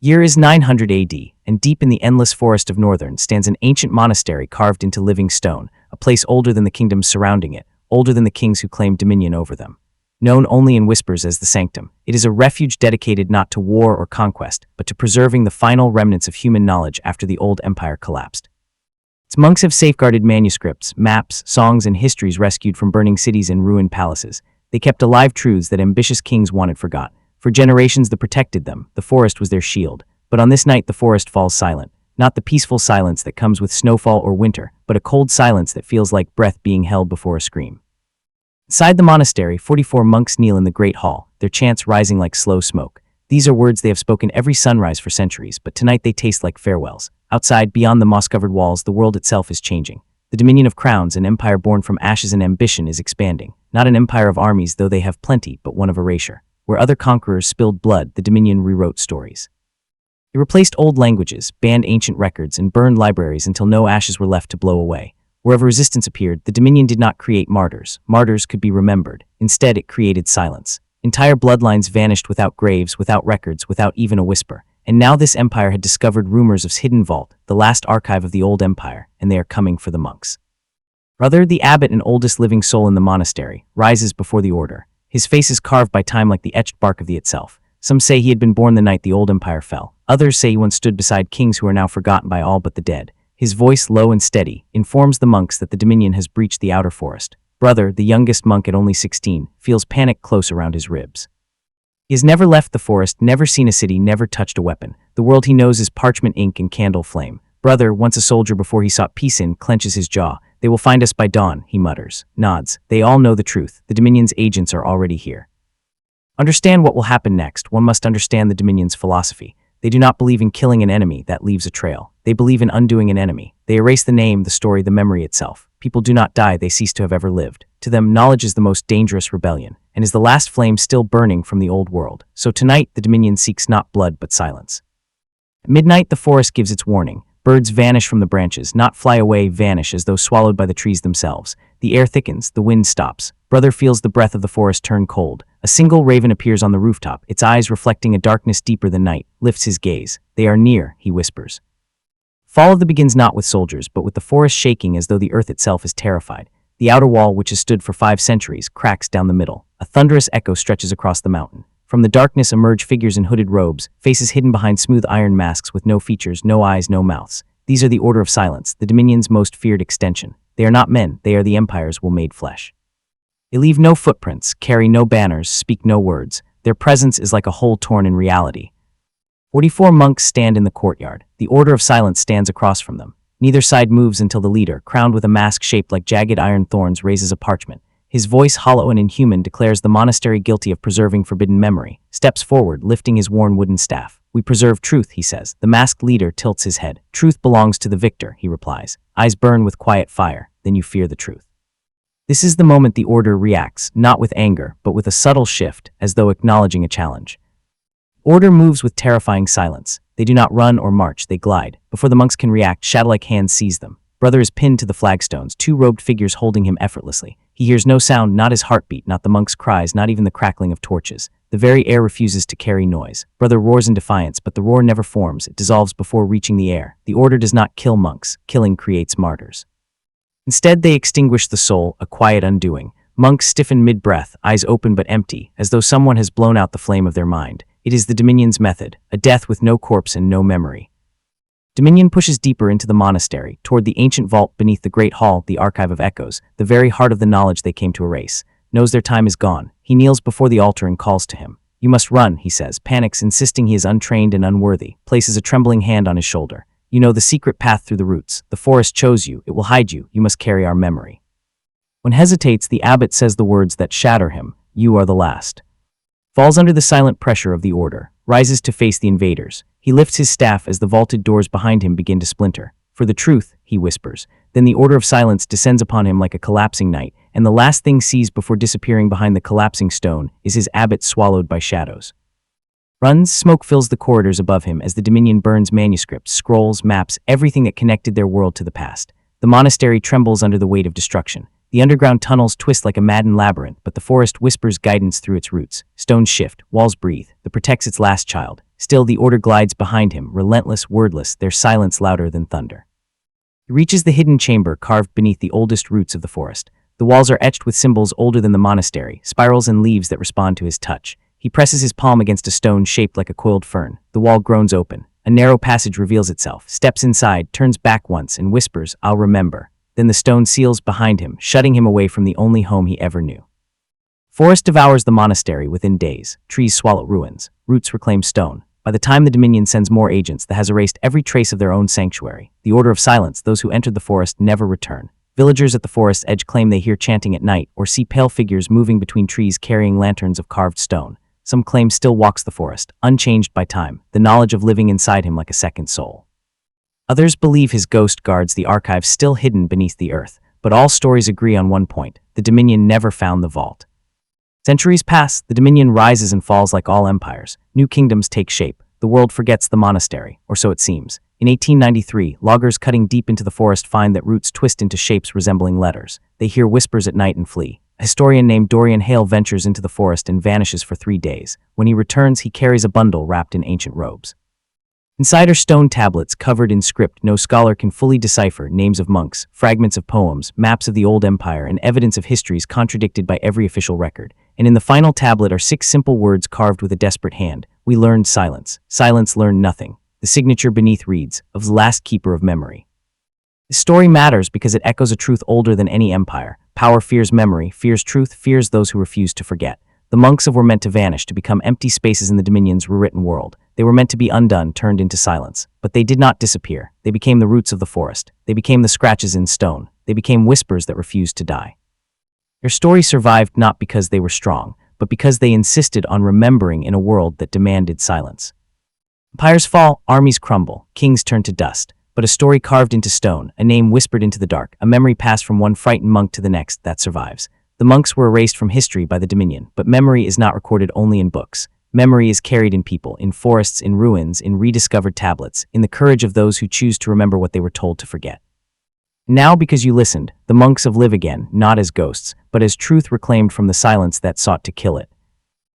Year is 900 AD, and deep in the endless forest of Northern stands an ancient monastery carved into living stone, a place older than the kingdoms surrounding it, older than the kings who claimed dominion over them. Known only in whispers as the Sanctum, it is a refuge dedicated not to war or conquest, but to preserving the final remnants of human knowledge after the old empire collapsed. Its monks have safeguarded manuscripts, maps, songs, and histories rescued from burning cities and ruined palaces. They kept alive truths that ambitious kings wanted forgot. For generations that protected them, the forest was their shield. But on this night the forest falls silent, not the peaceful silence that comes with snowfall or winter, but a cold silence that feels like breath being held before a scream. Inside the monastery, 44 monks kneel in the great hall, their chants rising like slow smoke. These are words they have spoken every sunrise for centuries, but tonight they taste like farewells. Outside, beyond the moss-covered walls, the world itself is changing. The dominion of crowns, an empire born from ashes and ambition, is expanding. Not an empire of armies, though they have plenty, but one of erasure. Where other conquerors spilled blood, the dominion rewrote stories. It replaced old languages, banned ancient records, and burned libraries until no ashes were left to blow away. Wherever resistance appeared, the dominion did not create martyrs. Martyrs could be remembered. Instead, it created silence. Entire bloodlines vanished without graves, without records, without even a whisper. And now this empire had discovered rumors of its hidden vault, the last archive of the old empire, and they are coming for the monks. Brother, the abbot and oldest living soul in the monastery, rises before the order. His face is carved by time like the etched bark of the itself. Some say he had been born the night the old empire fell. Others say he once stood beside kings who are now forgotten by all but the dead. His voice, low and steady, informs the monks that the dominion has breached the outer forest. Brother, the youngest monk at only 16, feels panic close around his ribs. He has never left the forest, never seen a city, never touched a weapon. The world he knows is parchment ink and candle flame. Brother, once a soldier before he sought peace in, clenches his jaw. They will find us by dawn, he mutters, nods. They all know the truth. The Dominion's agents are already here. Understand what will happen next. One must understand the Dominion's philosophy. They do not believe in killing an enemy that leaves a trail. They believe in undoing an enemy. They erase the name, the story, the memory itself. People do not die, they cease to have ever lived. To them, knowledge is the most dangerous rebellion, and is the last flame still burning from the old world. So tonight, the Dominion seeks not blood but silence. At midnight, the forest gives its warning. Birds vanish from the branches, not fly away, vanish as though swallowed by the trees themselves. The air thickens, the wind stops. Brother feels the breath of the forest turn cold. A single raven appears on the rooftop, its eyes reflecting a darkness deeper than night, lifts his gaze. They are near, he whispers. Fall of the begins not with soldiers, but with the forest shaking as though the earth itself is terrified. The outer wall, which has stood for 5 centuries, cracks down the middle. A thunderous echo stretches across the mountain. From the darkness emerge figures in hooded robes, faces hidden behind smooth iron masks with no features, no eyes, no mouths. These are the Order of Silence, the Dominion's most feared extension. They are not men, they are the Empire's will-made flesh. They leave no footprints, carry no banners, speak no words. Their presence is like a hole torn in reality. 44 monks stand in the courtyard. The Order of Silence stands across from them. Neither side moves until the leader, crowned with a mask shaped like jagged iron thorns, raises a parchment. His voice, hollow and inhuman, declares the monastery guilty of preserving forbidden memory, steps forward, lifting his worn wooden staff. We preserve truth, he says. The masked leader tilts his head. Truth belongs to the victor, he replies. Eyes burn with quiet fire. Then you fear the truth. This is the moment the order reacts, not with anger, but with a subtle shift, as though acknowledging a challenge. Order moves with terrifying silence. They do not run or march, they glide. Before the monks can react, shadow-like hands seize them. Brother is pinned to the flagstones, 2 robed figures holding him effortlessly. He hears no sound, not his heartbeat, not the monks' cries, not even the crackling of torches. The very air refuses to carry noise. Brother roars in defiance, but the roar never forms. It dissolves before reaching the air. The order does not kill monks. Killing creates martyrs. Instead, they extinguish the soul, a quiet undoing. Monks stiffen mid-breath, eyes open but empty, as though someone has blown out the flame of their mind. It is the Dominion's method, a death with no corpse and no memory. Dominion pushes deeper into the monastery, toward the ancient vault beneath the great hall, the archive of echoes, the very heart of the knowledge they came to erase. Knows their time is gone. He kneels before the altar and calls to him. You must run, he says, panics, insisting he is untrained and unworthy, places a trembling hand on his shoulder. You know the secret path through the roots. The forest chose you. It will hide you. You must carry our memory. When hesitates, the abbot says the words that shatter him. You are the last. Falls under the silent pressure of the order, rises to face the invaders. He lifts his staff as the vaulted doors behind him begin to splinter. For the truth, he whispers. Then the Order of Silence descends upon him like a collapsing night, and the last thing sees before disappearing behind the collapsing stone is his abbot swallowed by shadows. Runs, smoke fills the corridors above him as the Dominion burns manuscripts, scrolls, maps, everything that connected their world to the past. The monastery trembles under the weight of destruction. The underground tunnels twist like a maddened labyrinth, but the forest whispers guidance through its roots. Stones shift, walls breathe. That protects its last child. Still, the order glides behind him, relentless, wordless, their silence louder than thunder. He reaches the hidden chamber carved beneath the oldest roots of the forest. The walls are etched with symbols older than the monastery, spirals and leaves that respond to his touch. He presses his palm against a stone shaped like a coiled fern. The wall groans open. A narrow passage reveals itself, steps inside, turns back once, and whispers, "I'll remember." Then the stone seals behind him, shutting him away from the only home he ever knew. Forest devours the monastery within days. Trees swallow ruins. Roots reclaim stone. By the time the Dominion sends more agents that has erased every trace of their own sanctuary, the Order of Silence, those who entered the forest never return. Villagers at the forest's edge claim they hear chanting at night or see pale figures moving between trees carrying lanterns of carved stone. Some claim still walks the forest, unchanged by time, the knowledge of living inside him like a second soul. Others believe his ghost guards the archives still hidden beneath the earth, but all stories agree on one point: the Dominion never found the vault. Centuries pass, the Dominion rises and falls like all empires. New kingdoms take shape. The world forgets the monastery, or so it seems. In 1893, loggers cutting deep into the forest find that roots twist into shapes resembling letters. They hear whispers at night and flee. A historian named Dorian Hale ventures into the forest and vanishes for 3 days. When he returns, he carries a bundle wrapped in ancient robes. Inside are stone tablets covered in script no scholar can fully decipher, names of monks, fragments of poems, maps of the old empire, and evidence of histories contradicted by every official record. And in the final tablet are 6 simple words carved with a desperate hand. "We learned silence. Silence learned nothing." The signature beneath reads, "Of the last keeper of memory." This story matters because it echoes a truth older than any empire. Power fears memory, fears truth, fears those who refuse to forget. The monks were meant to vanish, to become empty spaces in the Dominion's rewritten world. They were meant to be undone, turned into silence. But they did not disappear. They became the roots of the forest. They became the scratches in stone. They became whispers that refused to die. Their story survived not because they were strong, but because they insisted on remembering in a world that demanded silence. Empires fall, armies crumble, kings turn to dust. But a story carved into stone, a name whispered into the dark, a memory passed from one frightened monk to the next, that survives. The monks were erased from history by the Dominion, but memory is not recorded only in books. Memory is carried in people, in forests, in ruins, in rediscovered tablets, in the courage of those who choose to remember what they were told to forget. Now, because you listened, the monks have live again, not as ghosts, but as truth reclaimed from the silence that sought to kill it.